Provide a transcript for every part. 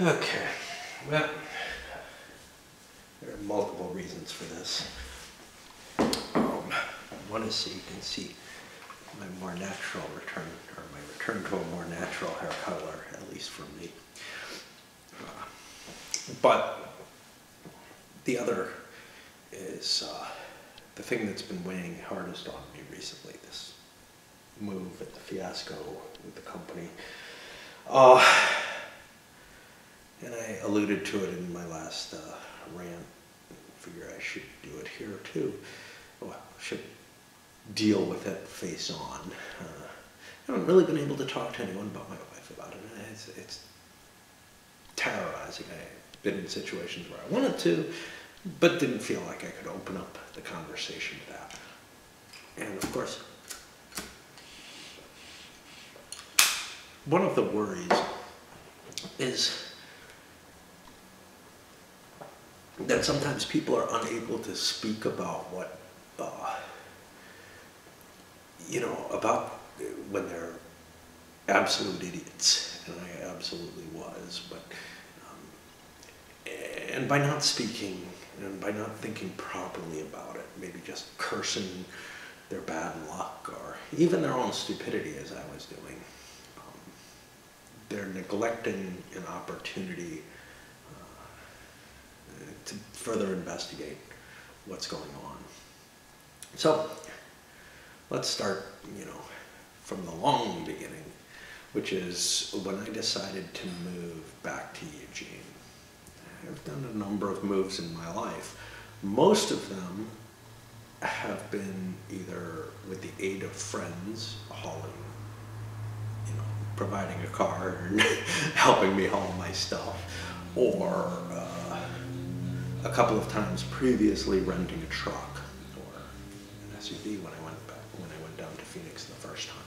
Okay, well, there are multiple reasons for this. One is so you can see my more natural return, or my return to a more natural hair color, at least for me. But the other is the thing that's been weighing hardest on me recently, this move at the fiasco with the company. And I alluded to it in my last rant. Figure I should do it here too. Well, I should deal with it face on. I haven't really been able to talk to anyone but my wife about it. It's terrorizing. I've been in situations where I wanted to, but didn't feel like I could open up the conversation to that. And of course, one of the worries is that sometimes people are unable to speak about what, about when they're absolute idiots, and I absolutely was, but, and by not speaking, and by not thinking properly about it, maybe just cursing their bad luck, or even their own stupidity as I was doing, they're neglecting an opportunity to further investigate what's going on. So let's start, from the long beginning, which is when I decided to move back to Eugene. I've done a number of moves in my life. Most of them have been either with the aid of friends hauling, providing a car and helping me haul my stuff, or a couple of times previously renting a truck or an SUV when I went down to Phoenix the first time,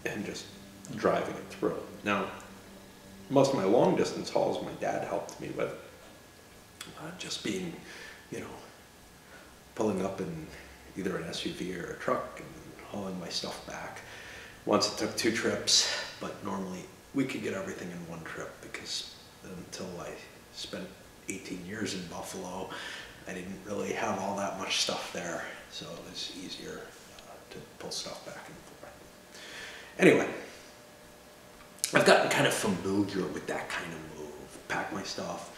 and just driving it through. Now, most of my long distance hauls my dad helped me with, just being, pulling up in either an SUV or a truck and hauling my stuff back. Once it took 2 trips, but normally we could get everything in 1 trip, because until I spent 18 years in Buffalo, I didn't really have all that much stuff there, so it was easier to pull stuff back and forth. Anyway, I've gotten kind of familiar with that kind of move. Pack my stuff,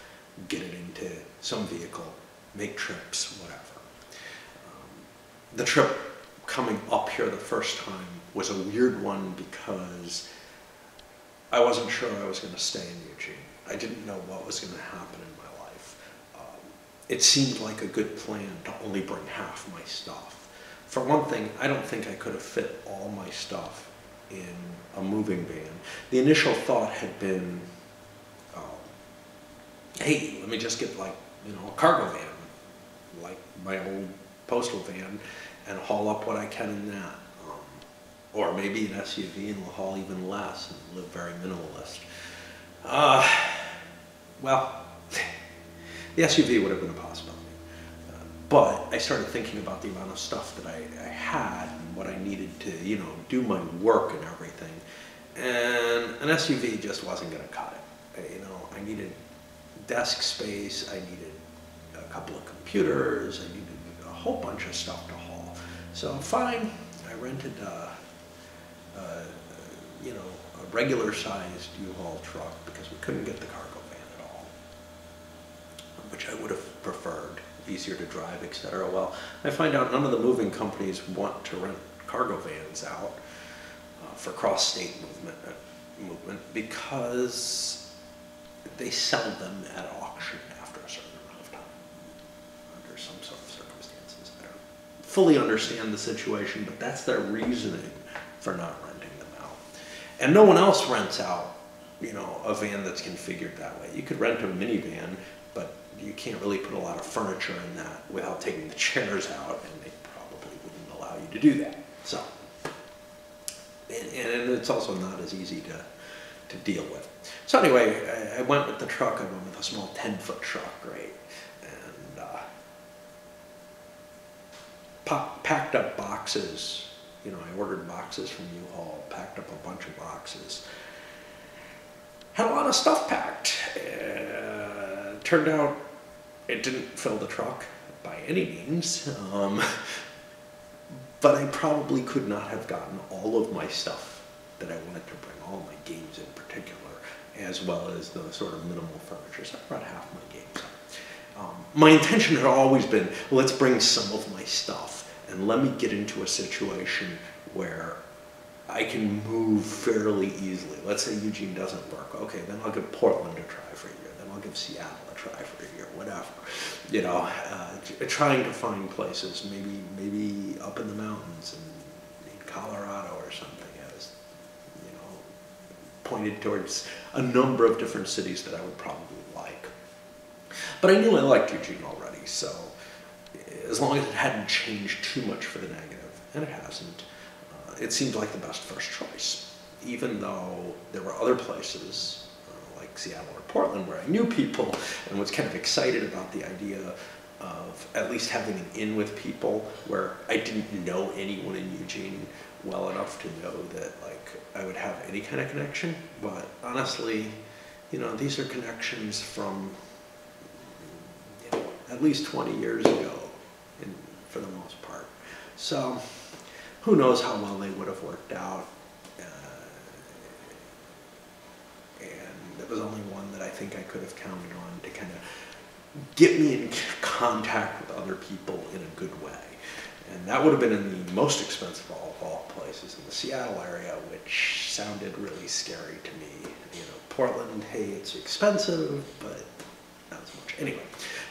get it into some vehicle, make trips, whatever. The trip coming up here the first time was a weird one because I wasn't sure I was going to stay in Eugene. I didn't know what was going to happen in my life. It seemed like a good plan to only bring half my stuff. For one thing, I don't think I could have fit all my stuff in a moving van. The initial thought had been, hey, let me just get a cargo van, like my old postal van, and haul up what I can in that. Or maybe an SUV and we'll haul even less and live very minimalist. Well, the SUV would have been a possibility. But I started thinking about the amount of stuff that I had and what I needed to, do my work and everything. And an SUV just wasn't going to cut it. I needed desk space, I needed a couple of computers, I needed a whole bunch of stuff to haul. So fine, I rented a regular sized U-Haul truck because we couldn't get the cargo van at all, which I would have preferred, easier to drive, etc. Well, I find out none of the moving companies want to rent cargo vans out for cross-state movement because they sell them at auction after a certain amount of time, under some sort of circumstances. I don't fully understand the situation, but that's their reasoning for not renting them out. And no one else rents out, a van that's configured that way. You could rent a minivan, but you can't really put a lot of furniture in that without taking the chairs out, and they probably wouldn't allow you to do that. So, and it's also not as easy to deal with. So anyway, I went with the truck. I went with a small 10-foot truck, right? And packed up boxes. I ordered boxes from U-Haul, packed up a bunch of boxes. had a lot of stuff packed. Turned out it didn't fill the truck by any means, but I probably could not have gotten all of my stuff that I wanted to bring, all my games in particular, as well as the sort of minimal furniture. So I brought half my games up. My intention had always been, let's bring some of my stuff and let me get into a situation where I can move fairly easily. Let's say Eugene doesn't work. Okay, then I'll give Portland a try for a year. Then I'll give Seattle a try for a year, whatever. You know, trying to find places, maybe up in the mountains in Colorado or something, as you know, pointed towards a number of different cities that I would probably like. But I knew I liked Eugene already, so as long as it hadn't changed too much for the negative, and it hasn't, it seemed like the best first choice, even though there were other places like Seattle or Portland where I knew people and was kind of excited about the idea of at least having an in with people where I didn't know anyone in Eugene well enough to know that like I would have any kind of connection. But honestly, you know, these are connections from, you know, at least 20 years ago for the most part. So who knows how well they would have worked out. And there was only one that I think I could have counted on to kind of get me in contact with other people in a good way. And that would have been in the most expensive of all places, in the Seattle area, which sounded really scary to me. You know, Portland, hey, it's expensive, but not as much. Anyway,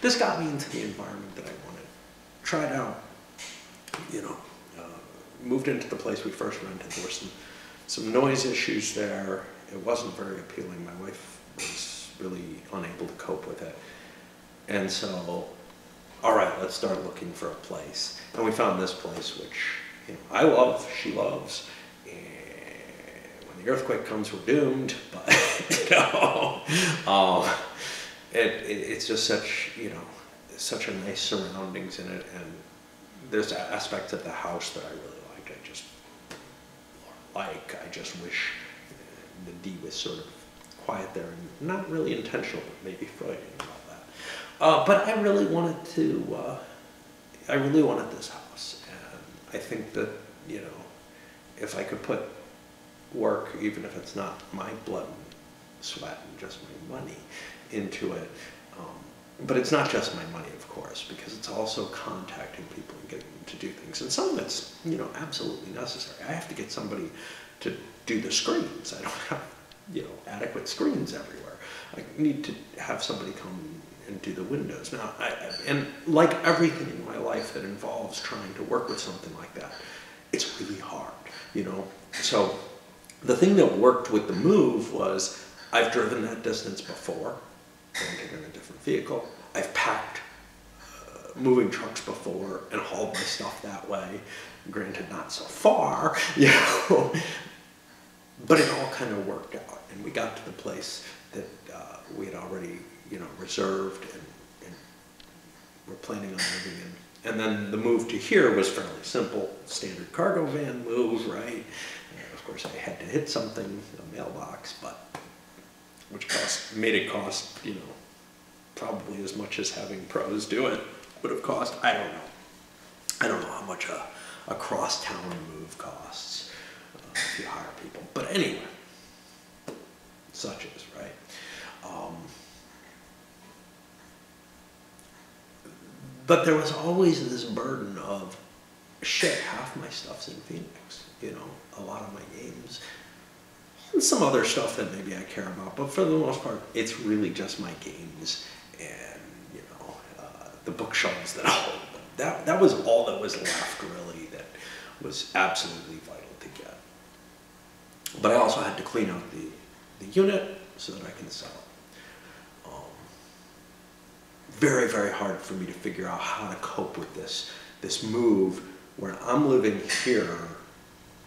this got me into the environment that I wanted. Tried out, you know, moved into the place we first rented. There were some noise issues there. It wasn't very appealing. My wife was really unable to cope with it. And so, all right, let's start looking for a place. And we found this place, which, you know, I love, she loves. And when the earthquake comes, we're doomed. But, you know, it's just such, you know, such a nice surroundings in it. And there's aspects of the house that I really I just wish the D was sort of quiet there and not really intentional, but maybe Freudian about that. But I really wanted this house, and I think that, you know, if I could put work, even if it's not my blood and sweat and just my money into it, but it's not just my money, of course, because it's also contacting people and getting them to do things. And some of it's, you know, absolutely necessary. I have to get somebody to do the screens. I don't have, you know, adequate screens everywhere. I need to have somebody come and do the windows. Now, and like everything in my life that involves trying to work with something like that, it's really hard, you know. So the thing that worked with the move was I've driven that distance before, granted in a different vehicle. I've packed moving trucks before and hauled my stuff that way, granted not so far, you know, but it all kind of worked out. And we got to the place that we had already, you know, reserved and we're planning on living in. And then the move to here was fairly simple, standard cargo van move, right? And of course I had to hit something, a mailbox, but which made it cost, you know, probably as much as having pros do it would have cost. I don't know. I don't know how much a cross-town move costs if you hire people. But anyway, such is, right? But there was always this burden of, shit, half my stuff's in Phoenix, you know, a lot of my games. And some other stuff that maybe I care about, but for the most part, it's really just my games and, you know, the bookshelves that I hold. That was all that was left, really, that was absolutely vital to get. But I also had to clean out the unit so that I can sell it. Very, very hard for me to figure out how to cope with this move where I'm living here,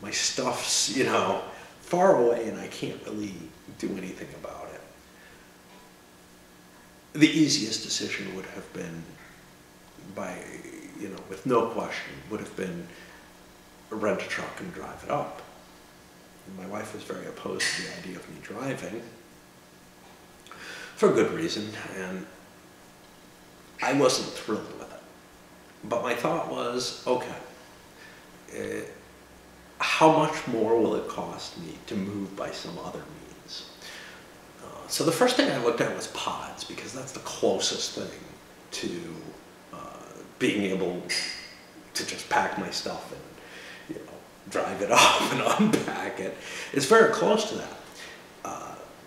my stuff's, you know, far away and I can't really do anything about it. The easiest decision would have been you know, with no question, would have been rent a truck and drive it up. And my wife was very opposed to the idea of me driving, for good reason, and I wasn't thrilled with it. But my thought was, okay, how much more will it cost me to move by some other means? So the first thing I looked at was pods, because that's the closest thing to being able to just pack my stuff and, drive it off and unpack it. It's very close to that.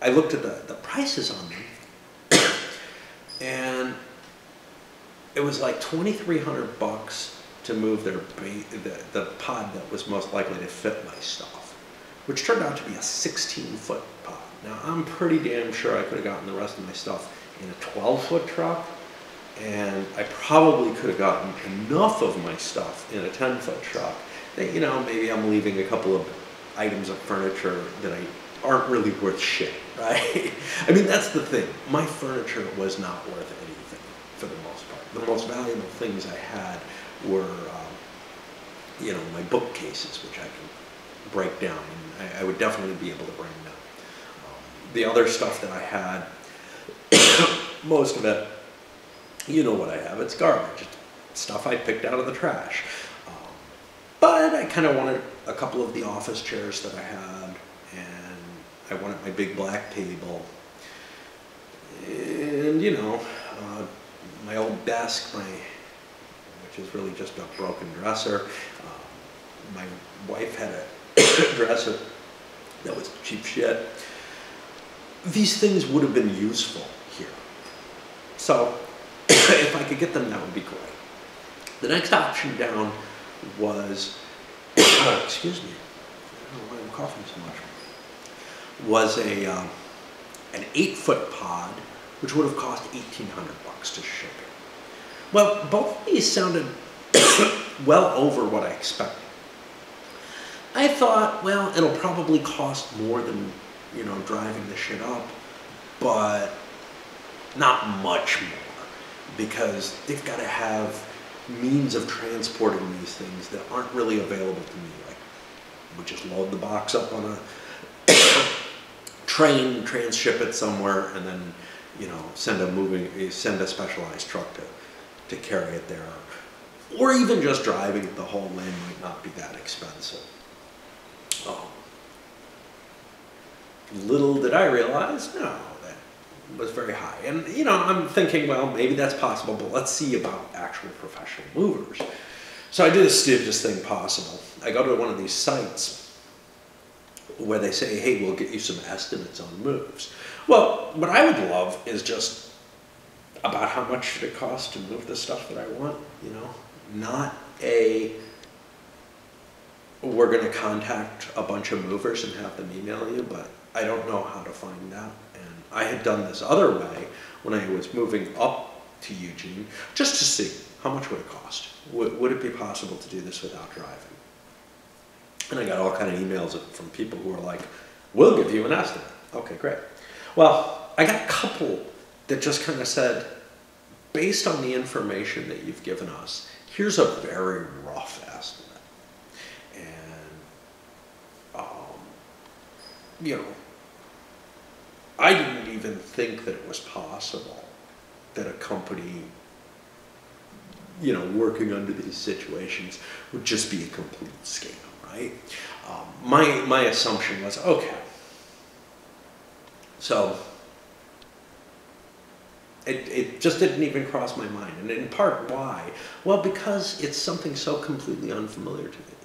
I looked at the prices on them, and it was like $2,300 to move the pod that was most likely to fit my stuff, which turned out to be a 16-foot pod. Now, I'm pretty damn sure I could have gotten the rest of my stuff in a 12-foot truck, and I probably could have gotten enough of my stuff in a 10-foot truck that, maybe I'm leaving a couple of items of furniture that aren't really worth shit, right? I mean, that's the thing. My furniture was not worth anything for the most part. The most valuable things I had were, my bookcases, which I can break down, and I would definitely be able to bring them. The other stuff that I had, most of it, you know what I have, it's garbage. It's stuff I picked out of the trash. But I kind of wanted a couple of the office chairs that I had, and I wanted my big black table, and my old desk, which is really just a broken dresser. My wife had a dresser that was cheap shit. These things would have been useful here. So if I could get them, that would be great. The next option down was, excuse me, I don't know why I'm coughing so much, was an 8-foot pod, which would have cost $1,800 to ship it. Well, both of these sounded well over what I expected. I thought, well, it'll probably cost more than, driving the shit up, but not much more, because they've got to have means of transporting these things that aren't really available to me. Like, we just load the box up on a train, transship it somewhere, and then, send a specialized truck to carry it there. Or even just driving it the whole lane might not be that expensive. Little did I realize, no, that was very high. And, I'm thinking, well, maybe that's possible, but let's see about actual professional movers. So I do the stupidest thing possible. I go to one of these sites where they say, hey, we'll get you some estimates on moves. Well, what I would love is just about how much should it cost to move the stuff that I want, not we're going to contact a bunch of movers and have them email you, but I don't know how to find that. And I had done this other way when I was moving up to Eugene, just to see how much would it cost. Would it be possible to do this without driving? And I got all kind of emails from people who were like, we'll give you an estimate. Okay, great. Well, I got a couple that just kind of said, based on the information that you've given us, here's a very rough estimate. And, I didn't even think that it was possible that a company, working under these situations would just be a complete scam, right? My assumption was, okay, so it just didn't even cross my mind. And in part, why? Well, because it's something so completely unfamiliar to me.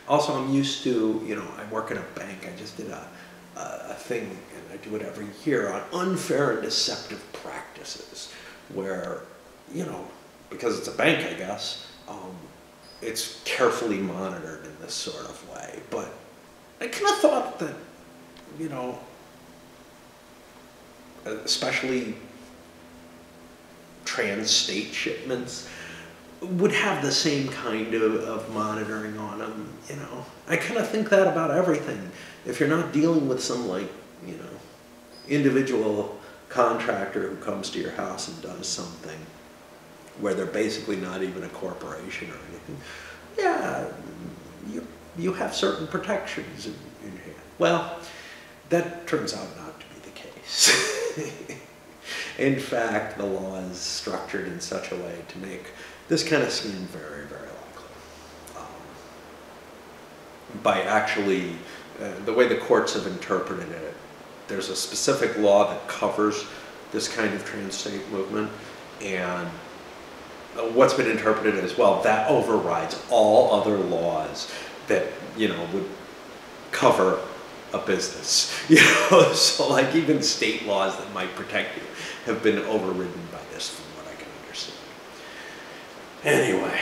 Also, I'm used to, I work in a bank. I just did a thing, and I do it every year, on unfair and deceptive practices, where, because it's a bank, I guess, it's carefully monitored in this sort of way. But I kind of thought that, especially trans-state shipments would have the same kind of monitoring on them, I kind of think that about everything. If you're not dealing with some, individual contractor who comes to your house and does something where they're basically not even a corporation or anything, yeah, you have certain protections in hand. Well, that turns out not to be the case. In fact, the law is structured in such a way to make this kind of scheme very, very likely. By actually, the way the courts have interpreted it, there's a specific law that covers this kind of trans-state movement, and what's been interpreted as well, that overrides all other laws that, would cover a business. So like even state laws that might protect you have been overridden by this, from what I can understand. Anyway,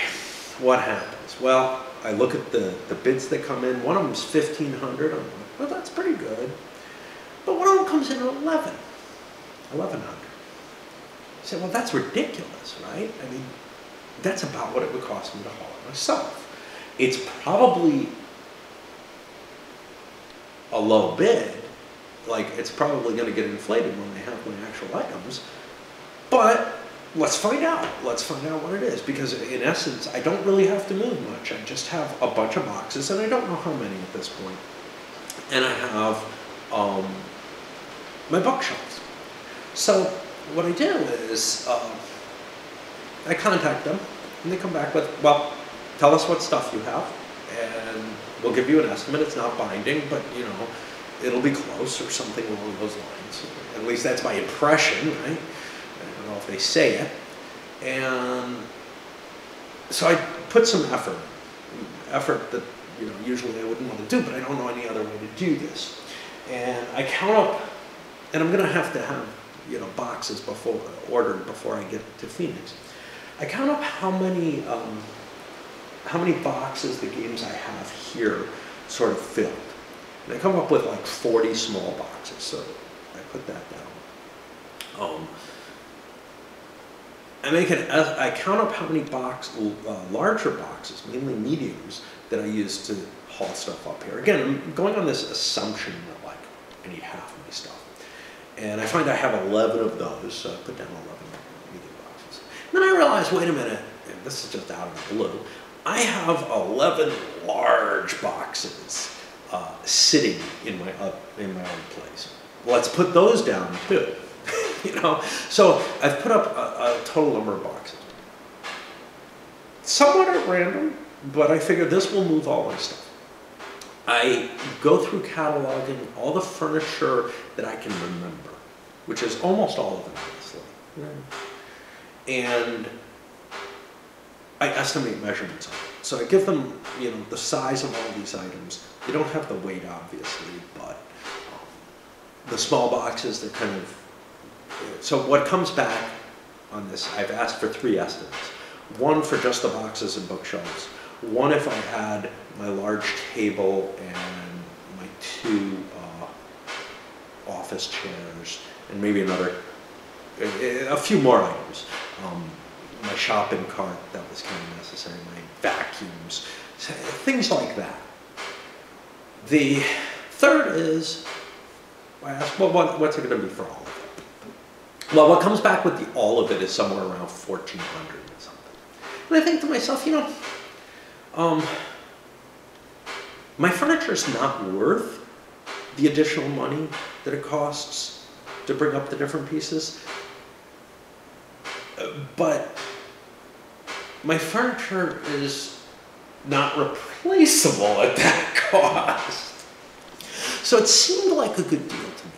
what happens? Well, I look at the bids that come in. One of them's $1,500. I'm like, well, that's pretty good. But one of them comes in at $1,100. I said, well, that's ridiculous, right? I mean, that's about what it would cost me to haul it myself. It's probably a low bid, like it's probably going to get inflated when I have my actual items, but let's find out. Let's find out what it is, because in essence, I don't really have to move much. I just have a bunch of boxes, and I don't know how many at this point. And I have my bookshelves. So what I do is I contact them, and they come back with, well, tell us what stuff you have, and we'll give you an estimate. It's not binding, but it'll be close or something along those lines. At least that's my impression, right? I don't know if they say it. And so I put some effort that usually I wouldn't want to do, but I don't know any other way to do this. And I count up, and I'm going to have boxes ordered before I get to Phoenix. I count up how many boxes the games I have here sort of filled. And I come up with like 40 small boxes, so I put that down. I count up how many larger boxes, mainly mediums, that I use to haul stuff up here. Again, I'm going on this assumption that like I need half of my stuff. And I find I have 11 of those, so I put down 11 medium boxes. And then I realized, wait a minute, and this is just out of the blue, I have 11 large boxes sitting in my own place. Let's put those down too. So I've put up a total number of boxes. Somewhat at random, but I figure this will move all my stuff. I go through cataloging all the furniture that I can remember, which is almost all of it, honestly. And I estimate measurements on it. So I give them, the size of all these items. They don't have the weight, obviously, but the small boxes, they're kind of, so what comes back on this, I've asked for 3 estimates. One for just the boxes and bookshelves. One if I had my large table and my 2 office chairs, and maybe a few more items. My shopping cart, that was kind of necessary, my vacuums, things like that. The third is, I asked, well, what's it going to be for all of it? Well, what comes back with all of it is somewhere around 1,400 or something. And I think to myself, my furniture is not worth the additional money that it costs to bring up the different pieces. But my furniture is not replaceable at that cost. So it seemed like a good deal to me.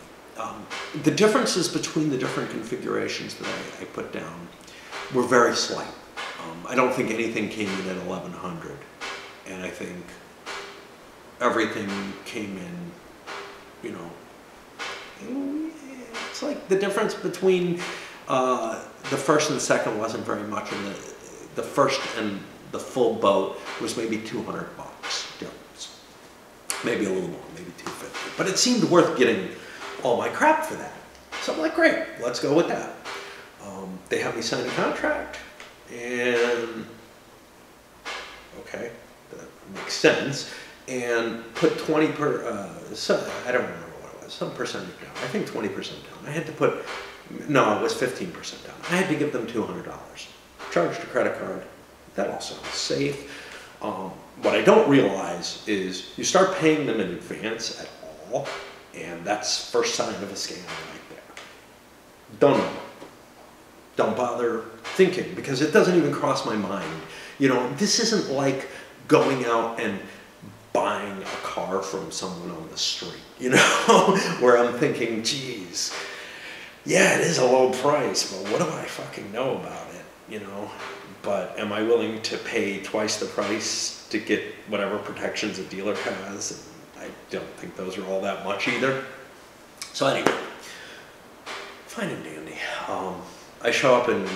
The differences between the different configurations that I put down were very slight. I don't think anything came in at 1,100, and I think everything came in, it's like the difference between the first and the second wasn't very much, and the first and the full boat was maybe $200 difference. Maybe a little more, maybe $250. But it seemed worth getting all my crap for that. So I'm like, great, let's go with that. They have me sign a contract, and okay, that makes sense. And put 20 per, I don't remember what it was, some percentage down. I think 20% down. I had to put, no, it was 15% down. I had to give them $200. Charged a credit card. That all sounds safe. What I don't realize is you start paying them in advance at all, and that's first sign of a scam right there. Don't know. don't bother thinking, because it doesn't even cross my mind. You know, this isn't like going out and buying a car from someone on the street, you know, where I'm thinking, geez, yeah, it is a low price, but what do I fucking know about it, you know? But am I willing to pay twice the price to get whatever protections a dealer has? And I don't think those are all that much either. So anyway, fine and dandy. I show up in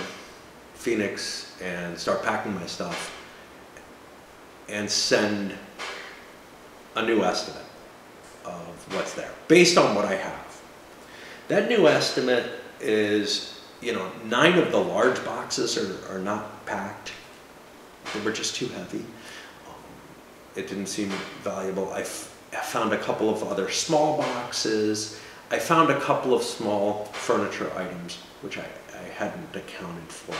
Phoenix and start packing my stuff and send a new estimate of what's there based on what I have. That new estimate is, you know, 9 of the large boxes are not packed. They were just too heavy. It didn't seem valuable. I found a couple of other small boxes. I found a couple of small furniture items, which I hadn't accounted for,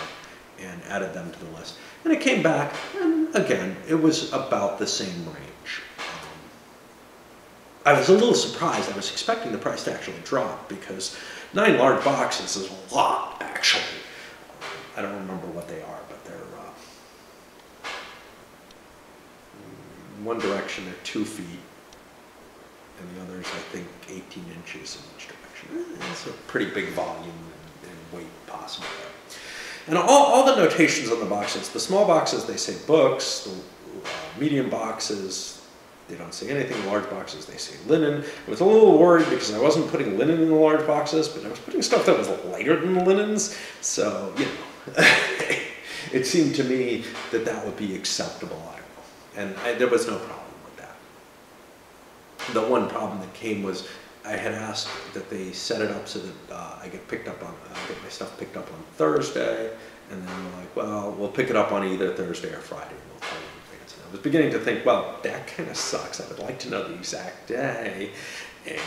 and added them to the list. And it came back, and again, it was about the same range. I was a little surprised. I was expecting the price to actually drop, because 9 large boxes is a lot, actually. I don't remember what they are, but they're one direction they're 2 feet, and the others, I think, 18 inches in each direction. It's a pretty big volume and weight possible there. And all the notations on the boxes, the small boxes, they say books, the medium boxes, they don't say anything. Large boxes, they say linen. I was a little worried because I wasn't putting linen in the large boxes, but I was putting stuff that was lighter than the linens. So, you know, it seemed to me that that would be acceptable. I don't know. And there was no problem with that. The one problem that came was I had asked that they set it up so that I get my stuff picked up on Thursday, and then they're like, well, we'll pick it up on either Thursday or Friday, and we'll tell you in advance. And I was beginning to think, well, that kind of sucks. I would like to know the exact day, and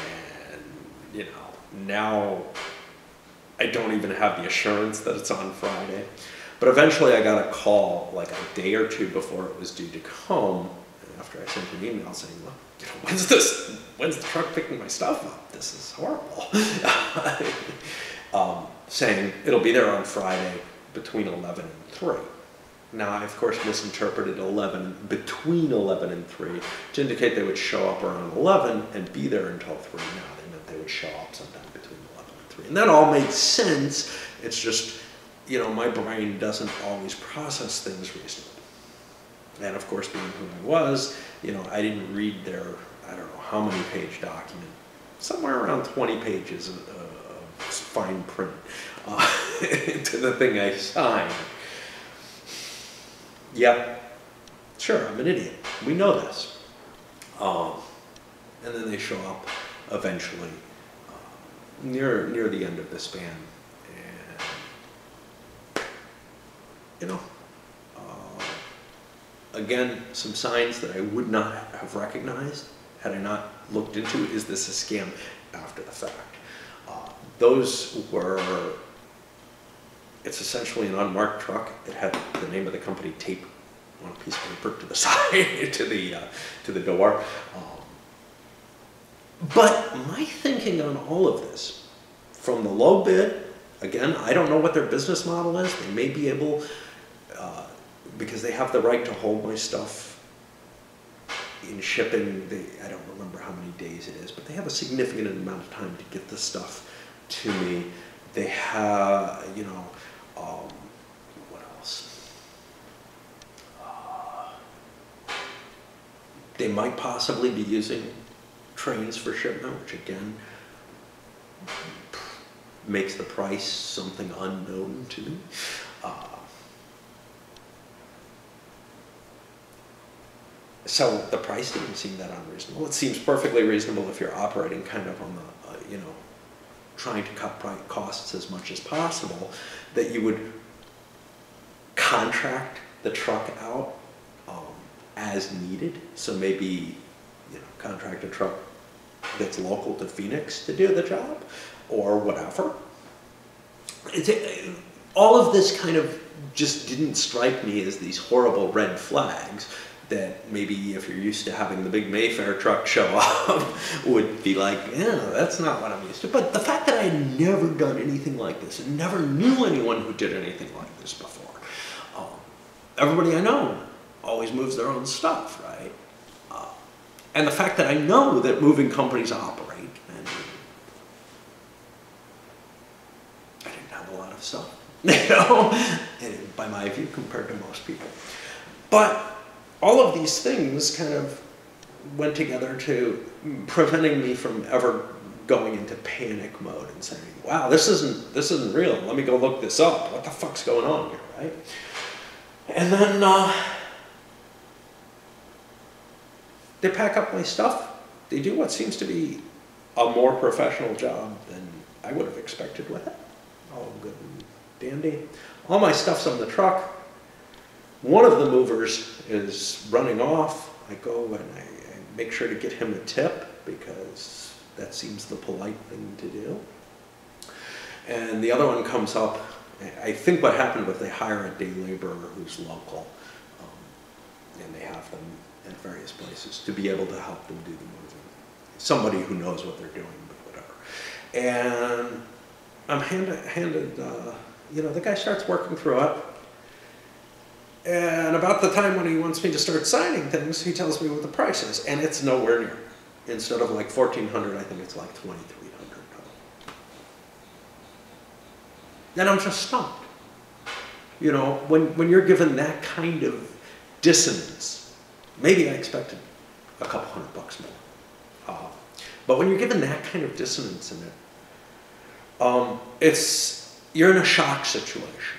you know, now I don't even have the assurance that it's on Friday. But eventually I got a call like a day or 2 before it was due to come, and after I sent an email saying, well, you know, when's the truck picking my stuff up? This is horrible. Saying it'll be there on Friday between 11 and 3. Now, I, of course, misinterpreted between 11 and 3 to indicate they would show up around 11 and be there until 3. Now, they meant they would show up sometime between 11 and 3. And that all made sense. It's just, you know, my brain doesn't always process things reasonably. And of course, being who I was, you know, I didn't read their, I don't know how many page document, somewhere around 20 pages of fine print to the thing I signed. Yep, sure, I'm an idiot. We know this. And then they show up eventually near the end of the span. And, you know, again, some signs that I would not have recognized had I not looked into, is this a scam after the fact? Those were, it's essentially an unmarked truck. It had the name of the company taped on a piece of paper to the side, to the door. But my thinking on all of this, from the low bid, again, I don't know what their business model is. They may be able, because they have the right to hold my stuff in shipping. I don't remember how many days it is, but they have a significant amount of time to get the stuff to me. They have, you know, what else? They might possibly be using trains for shipment, which again makes the price something unknown to me. So the price didn't seem that unreasonable. It seems perfectly reasonable if you're operating kind of on the, you know, trying to cut costs as much as possible, that you would contract the truck out as needed. So maybe, you know, contract a truck that's local to Phoenix to do the job, or whatever. All of this kind of just didn't strike me as these horrible red flags, that maybe if you're used to having the big Mayfair truck show up would be like, yeah, that's not what I'm used to. But the fact that I had never done anything like this and never knew anyone who did anything like this before. Everybody I know always moves their own stuff, right? And the fact that I know that moving companies operate, and I didn't have a lot of stuff, you know, by my view, compared to most people. But all of these things kind of went together to preventing me from ever going into panic mode and saying, wow, this isn't real. Let me go look this up. What the fuck's going on here, right? And then they pack up my stuff. They do what seems to be a more professional job than I would have expected with it. All good and dandy. All my stuff's on the truck. One of the movers is running off. I go and I make sure to get him a tip because that seems the polite thing to do. And the other one comes up. I think what happened was they hire a day laborer who's local, and they have them at various places to be able to help them do the moving. Somebody who knows what they're doing, but whatever. And I'm handed you know, the guy starts working through it. And about the time when he wants me to start signing things, he tells me what the price is, and it's nowhere near. Instead of like $1,400, I think it's like $2,300. Then I'm just stumped. You know, when you're given that kind of dissonance, maybe I expected a couple $100 more. But when you're given that kind of dissonance in it, you're in a shock situation.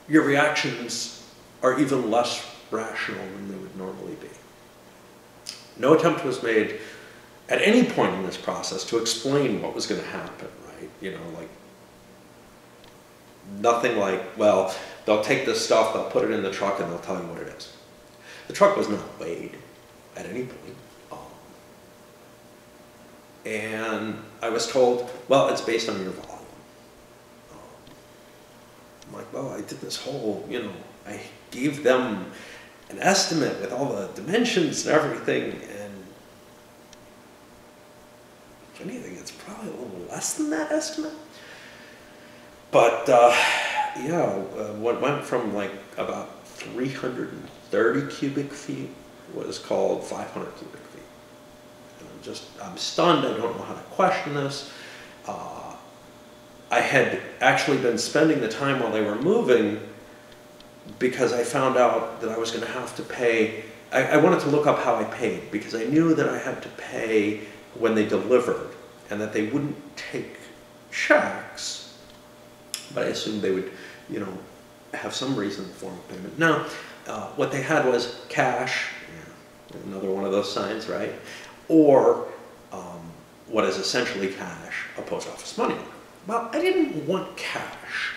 Your reactions are even less rational than they would normally be. No attempt was made at any point in this process to explain what was going to happen, right? You know, like, nothing like, well, they'll take this stuff, they'll put it in the truck, and they'll tell you what it is. The truck was not weighed at any point. And I was told, well, it's based on your volume. I'm like, well, I did this whole, you know, I gave them an estimate with all the dimensions and everything, and if anything, it's probably a little less than that estimate. But yeah, what went from like about 330 cubic feet was called 500 cubic feet. And I'm stunned. I don't know how to question this. I had actually been spending the time while they were moving because I found out that I was going to have to pay. I wanted to look up how I paid because I knew that I had to pay when they delivered and that they wouldn't take checks, but I assumed they would, you know, have some reason for payment. No, what they had was cash, another one of those signs, right? Or what is essentially cash, a post office money order. Well, I didn't want cash.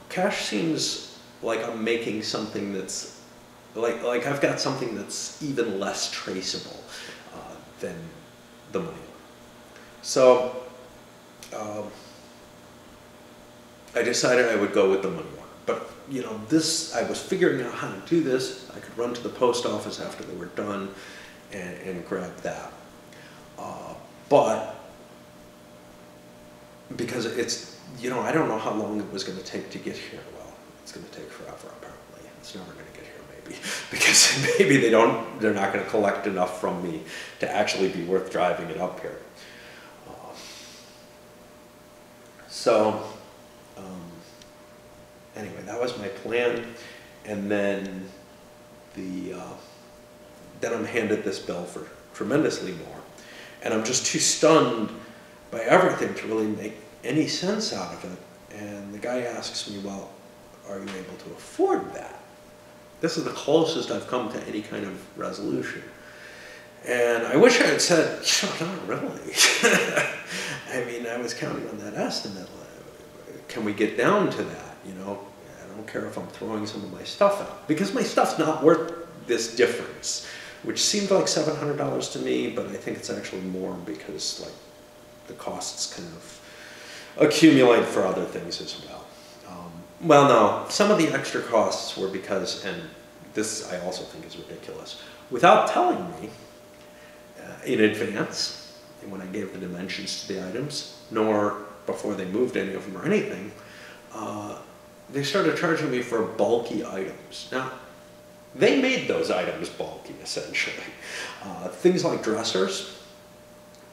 Cash seems like I'm making something that's, like I've got something that's even less traceable than the money order. So I decided I would go with the money order. But, you know, I was figuring out how to do this. I could run to the post office after they were done and grab that. But because it's, you know, I don't know how long it was going to take to get here. Well, it's going to take forever, apparently. It's never going to get here, maybe. Because maybe they're not going to collect enough from me to actually be worth driving it up here. Anyway, that was my plan. And then then I'm handed this bill for tremendously more. And I'm just too stunned by everything to really make any sense out of it. And the guy asks me, well, are you able to afford that? This is the closest I've come to any kind of resolution. And I wish I had said, not really. I mean, I was counting on that estimate. Can we get down to that? You know, I don't care if I'm throwing some of my stuff out, because my stuff's not worth this difference, which seemed like $700 to me, but I think it's actually more because like the costs kind of accumulate for other things as well. Well, no, some of the extra costs were because, and this I also think is ridiculous, without telling me in advance, when I gave the dimensions to the items, nor before they moved any of them or anything, they started charging me for bulky items. Now, they made those items bulky, essentially. Things like dressers,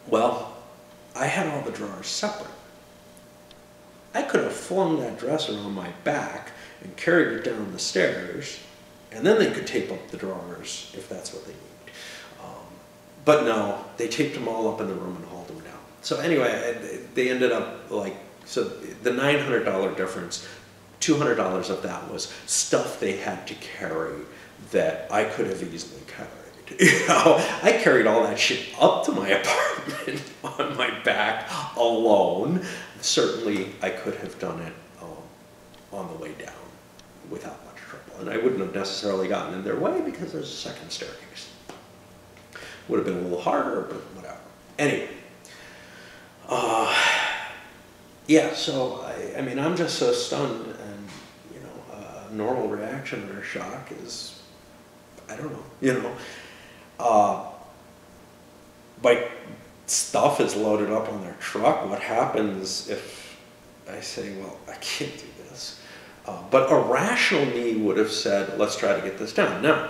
well, I had all the drawers separate. I could have flung that dresser on my back and carried it down the stairs, and then they could tape up the drawers if that's what they need. But no, they taped them all up in the room and hauled them down. So anyway, they ended up like, so the $900 difference, $200 of that was stuff they had to carry that I could have easily carried. You know, I carried all that shit up to my apartment on my back alone. Certainly, I could have done it on the way down without much trouble. And I wouldn't have necessarily gotten in their way because there's a second staircase. Would have been a little harder, but whatever. Anyway. Yeah, so, I mean, I'm just so stunned, and, you know, a normal reaction or shock is, I don't know, you know. My stuff is loaded up on their truck. What happens if I say, well, I can't do this? But a rational me would have said, let's try to get this down. Now,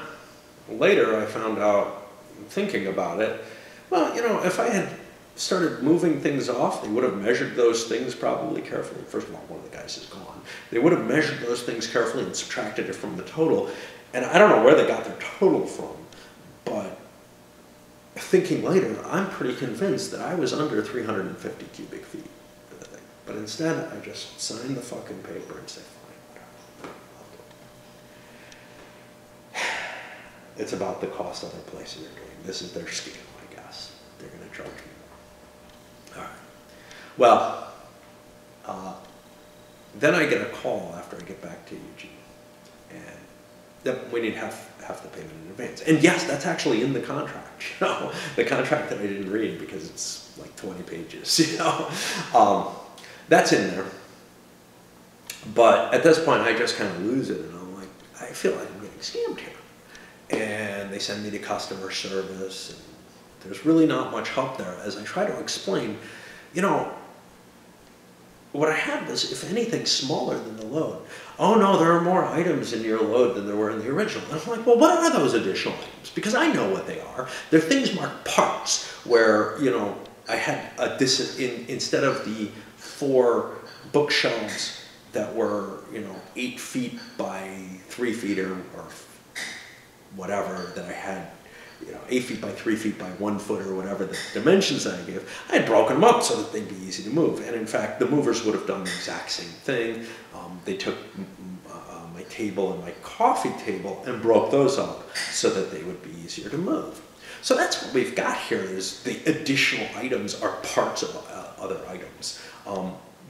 later I found out, thinking about it, well, you know, if I had started moving things off, they would have measured those things probably carefully. First of all, one of the guys is gone. They would have measured those things carefully and subtracted it from the total. And I don't know where they got their total from, but thinking later, I'm pretty convinced that I was under 350 cubic feet for the thing. But instead, I just signed the fucking paper and said, fine, whatever, I'll do it. It's about the cost other places are doing. This is their scale, I guess. They're going to charge me. All right. Well, then I get a call after I get back to Eugene, and that we need half the payment in advance. And yes, that's actually in the contract. You know, the contract that I didn't read because it's like 20 pages. You know, that's in there. But at this point, I just kind of lose it, and I'm like, I feel like I'm getting scammed here. And they send me to customer service, and there's really not much help there as I try to explain, you know, what I had was, if anything, smaller than the load. Oh no, there are more items in your load than there were in the original. And I'm like, well, what are those additional items? Because I know what they are. They're things marked parts, where, you know, I had instead of the 4 bookshelves that were, you know, 8 feet by 3 feet or whatever, that I had, you know, 8 feet by 3 feet by 1 foot or whatever the dimensions that I gave, I had broken them up so that they'd be easy to move. And in fact, the movers would have done the exact same thing. They took my table and my coffee table and broke those up so that they would be easier to move. So that's what we've got here, is the additional items are parts of other items.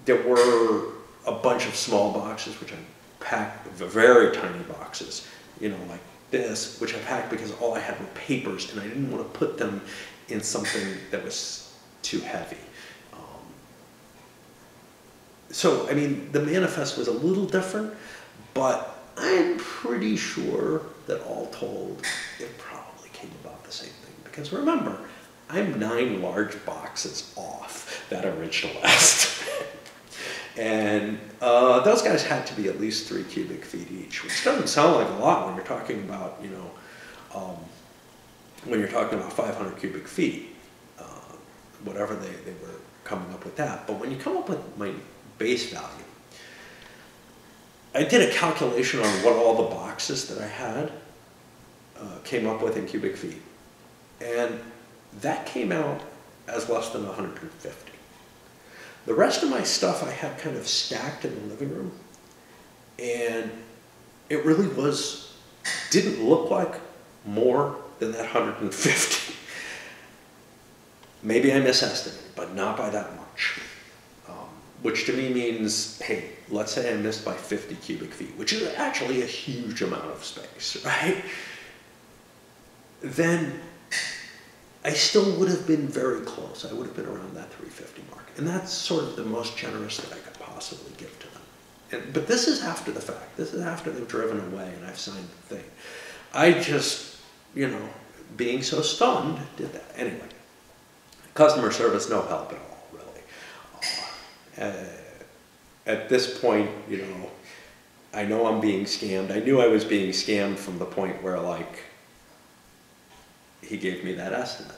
There were a bunch of small boxes, which I packed, very tiny boxes, you know, like this, which I packed because all I had were papers, and I didn't want to put them in something that was too heavy. So, I mean, the manifest was a little different, but I'm pretty sure that all told, it probably came about the same thing. Because remember, I'm 9 large boxes off that original estimate. And those guys had to be at least 3 cubic feet each, which doesn't sound like a lot when you're talking about, you know, when you're talking about 500 cubic feet, whatever they were coming up with that. But when you come up with my base value, I did a calculation on what all the boxes that I had came up with in cubic feet. And that came out as less than 150. The rest of my stuff I had kind of stacked in the living room, and it really didn't look like more than that 150. Maybe I misestimated, but not by that much. Which to me means, hey, let's say I missed by 50 cubic feet, which is actually a huge amount of space, right? Then I still would have been very close. I would have been around that 350 mark. And that's sort of the most generous that I could possibly give to them. But this is after the fact. This is after they've driven away and I've signed the thing. I just, being so stunned, did that. Anyway, customer service, no help at all, really. At this point, I know I'm being scammed. I knew I was being scammed from the point where, like, he gave me that estimate.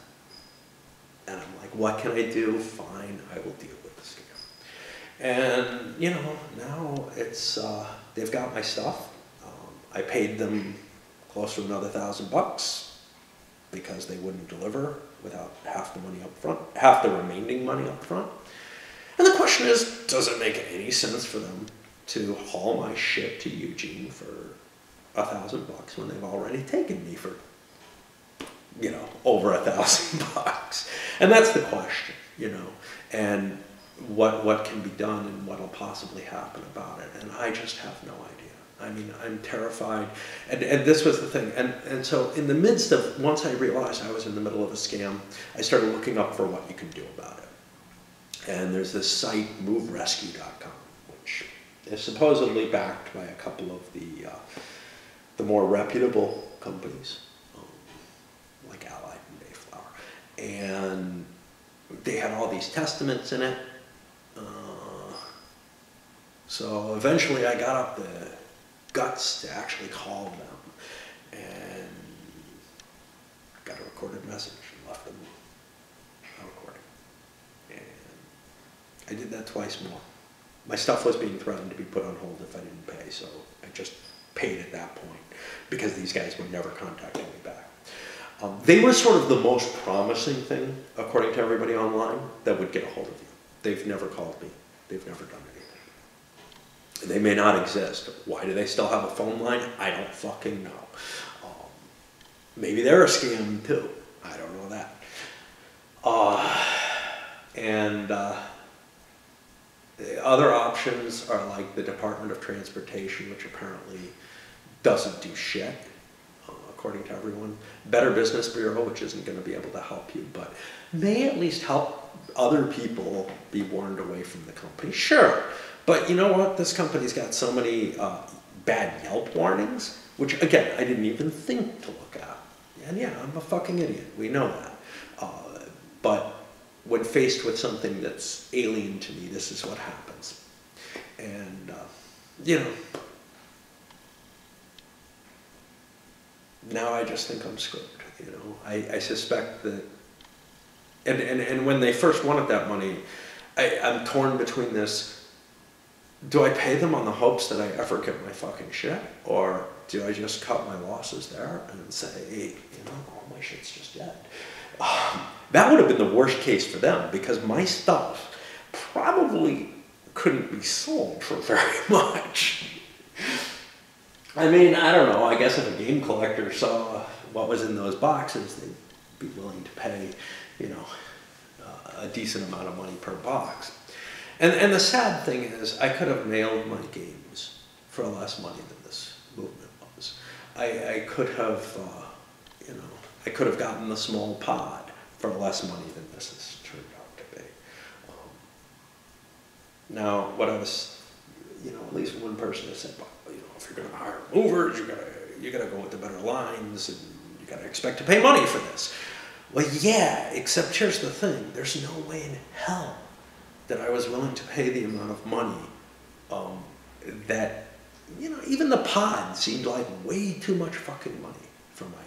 And I'm like, what can I do? Fine, I will deal with the scam. And, now it's, they've got my stuff. I paid them close to another $1,000 because they wouldn't deliver without half the money up front, half the remaining money up front. And the question is, does it make any sense for them to haul my shit to Eugene for $1,000 when they've already taken me for, over $1,000? And that's the question, and what can be done and what will possibly happen about it. And I just have no idea. I mean, I'm terrified. And this was the thing. And so in the midst of, once I realized I was in the middle of a scam, I started looking up for what you can do about it. And there's this site, moverescue.com, which is supposedly backed by a couple of the more reputable companies, like Allied and Mayflower. And they had all these testaments in it. So eventually I got up the guts to actually call them and got a recorded message and left them a recording. And I did that twice more. My stuff was being threatened to be put on hold if I didn't pay, so I just paid at that point because these guys would never contact me back. They were sort of the most promising thing, according to everybody online, that would get a hold of you. They've never called me. They've never done anything. They may not exist. Why do they still have a phone line? I don't fucking know. Maybe they're a scam too. I don't know that. The other options are like the Department of Transportation, which apparently doesn't do shit, according to everyone. Better Business Bureau, which isn't going to be able to help you, but may at least help other people be warned away from the company. Sure. But you know what? This company's got so many bad Yelp warnings, which, again, I didn't even think to look at. And yeah, I'm a fucking idiot. We know that. But when faced with something that's alien to me, this is what happens. And, now I just think I'm screwed. I suspect that... And when they first wanted that money, I'm torn between this... Do I pay them on the hopes that I ever get my fucking shit? Or do I just cut my losses there and say, hey, all my shit's just dead? That would have been the worst case for them because my stuff probably couldn't be sold for very much. I mean, I don't know. I guess if a game collector saw what was in those boxes, they'd be willing to pay, a decent amount of money per box. And the sad thing is, I could have mailed my games for less money than this movement was. I could have, I could have gotten the small pod for less money than this has turned out to be. Now, what I was, at least one person has said, well, if you're going to hire movers, you gotta go with the better lines, and you gotta expect to pay money for this. Well, yeah, except here's the thing: there's no way in hell that I was willing to pay the amount of money that, even the pod seemed like way too much fucking money for my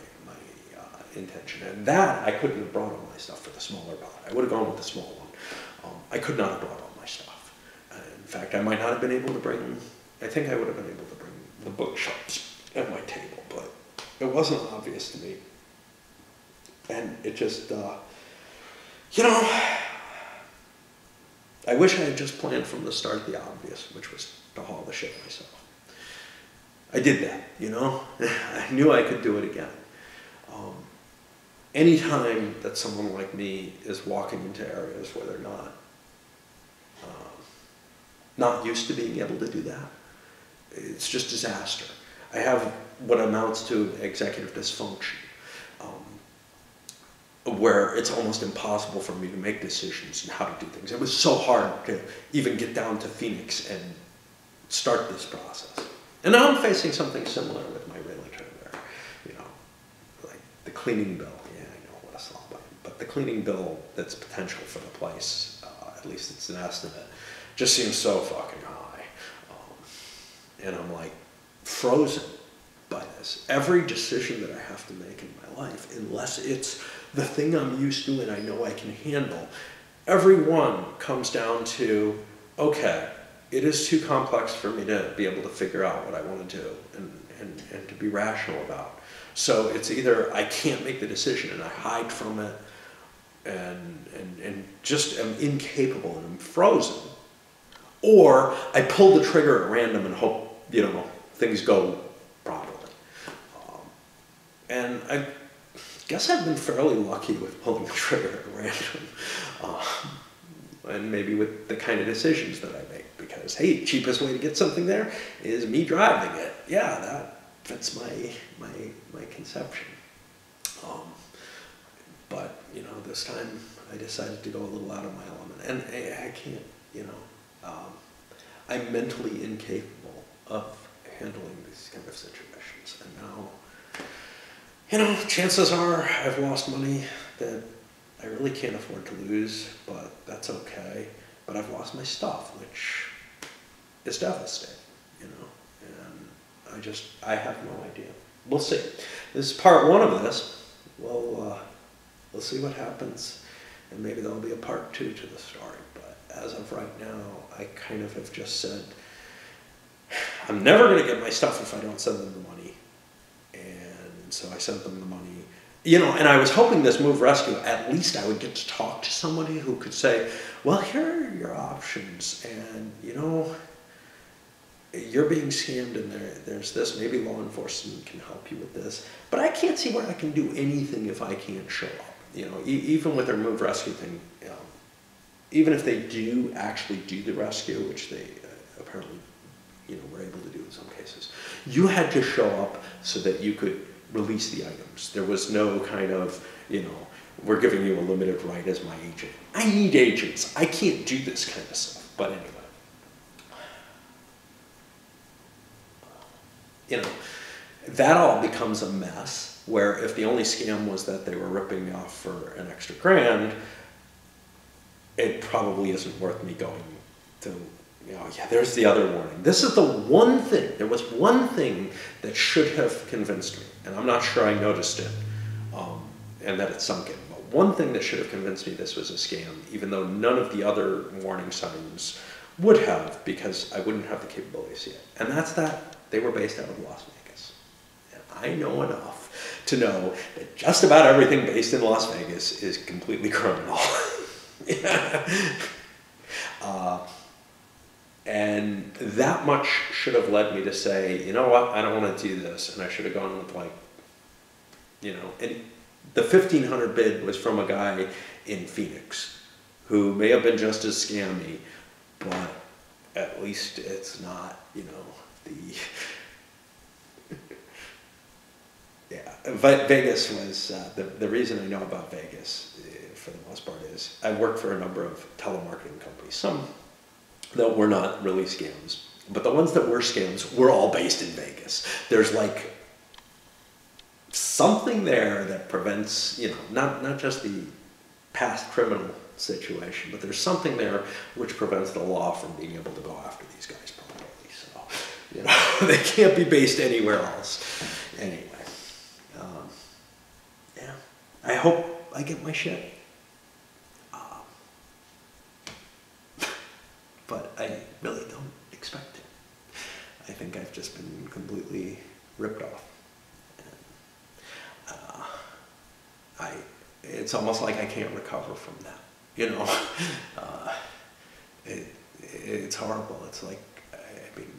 intention. And that, I couldn't have brought all my stuff for the smaller pod. I would have gone with the small one. I could not have brought all my stuff. In fact, I might not have been able to bring, I think I would have been able to bring the bookshelves at my table, but it wasn't obvious to me. And it just, I wish I had just planned from the start the obvious, which was to haul the shit myself. I did that, I knew I could do it again. Anytime that someone like me is walking into areas where they're not used to being able to do that, it's just disaster. I have what amounts to executive dysfunction, where it's almost impossible for me to make decisions and how to do things. It was so hard to even get down to Phoenix and start this process. And now I'm facing something similar with my realtor there. cleaning bill, yeah, I know what a slob I am, but the cleaning bill that's potential for the place, at least it's an estimate, just seems so fucking high. And I'm like frozen by this. Every decision that I have to make in my life, unless it's the thing I'm used to and I know I can handle, every one comes down to, okay, it is too complex for me to be able to figure out what I want to do and to be rational about. So it's either I can't make the decision and I hide from it and just am incapable and I'm frozen, or I pull the trigger at random and hope, you know, things go properly. And I guess I've been fairly lucky with pulling the trigger at random. And maybe with the kind of decisions that I make, because hey, cheapest way to get something there is me driving it. Yeah, that fits my conception. But you know, this time I decided to go a little out of my element, and I can't. You know, I'm mentally incapable of handling these kind of situations, and now, you know, chances are I've lost money that I really can't afford to lose, but that's okay. But I've lost my stuff, which is devastating, you know, and I have no idea. We'll see. This is part one of this. We'll see what happens, and maybe there'll be a part two to the story. But as of right now, I kind of have just said, I'm never going to get my stuff if I don't send them the money. And so I sent them the money. You know, and I was hoping this move rescue, at least I would get to talk to somebody who could say, well, here are your options, and, you know, you're being scammed, and there's this, maybe law enforcement can help you with this, but I can't see where I can do anything if I can't show up. You know, even with their move rescue thing, even if they do actually do the rescue, which they apparently, you know, were able to do in some cases, you had to show up so that you could release the items. There was no kind of, you know, we're giving you a limited right as my agent. I need agents. I can't do this kind of stuff. But anyway, you know, that all becomes a mess where if the only scam was that they were ripping me off for an extra grand, it probably isn't worth me going to, you know, yeah, there's the other warning. This is the one thing, there was one thing that should have convinced me, and I'm not sure I noticed it, and that it sunk in, but one thing that should have convinced me this was a scam, even though none of the other warning signs would have, because I wouldn't have the capability to see it. And that's that they were based out of Las Vegas. And I know enough to know that just about everything based in Las Vegas is completely criminal. And that much should have led me to say, you know what, I don't want to do this. And I should have gone with, like, you know, and the $1,500 bid was from a guy in Phoenix who may have been just as scammy, but at least it's not, you know, the... Yeah, Vegas was, the reason I know about Vegas, for the most part, is I worked for a number of telemarketing companies, some that were not really scams, but the ones that were scams were all based in Vegas. There's like something there that prevents, you know, not just the past criminal situation, but there's something there which prevents the law from being able to go after these guys properly. So, you know, they can't be based anywhere else. Anyway, yeah, I hope I get my shit. But I really don't expect it. I think I've just been completely ripped off. And, it's almost like I can't recover from that. You know, it's horrible. It's like, I mean,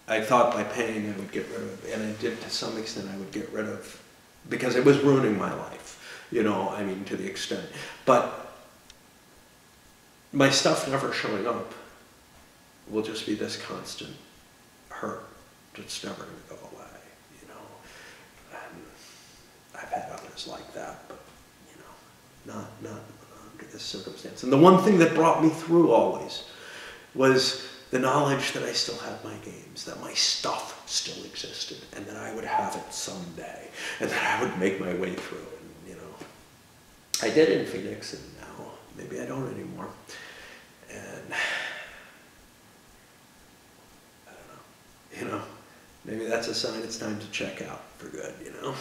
I thought by paying I would get rid of, and I did to some extent I would get rid of, because it was ruining my life. You know, I mean, to the extent. But my stuff never showing up will just be this constant hurt that's never going to go away, you know. And I've had others like that, but, you know, not under this circumstance. And the one thing that brought me through always was the knowledge that I still had my games, that my stuff still existed, and that I would have it someday, and that I would make my way through. And, you know, I did in Phoenix, and now maybe I don't anymore. And I don't know, you know, maybe that's a sign it's time to check out for good, you know.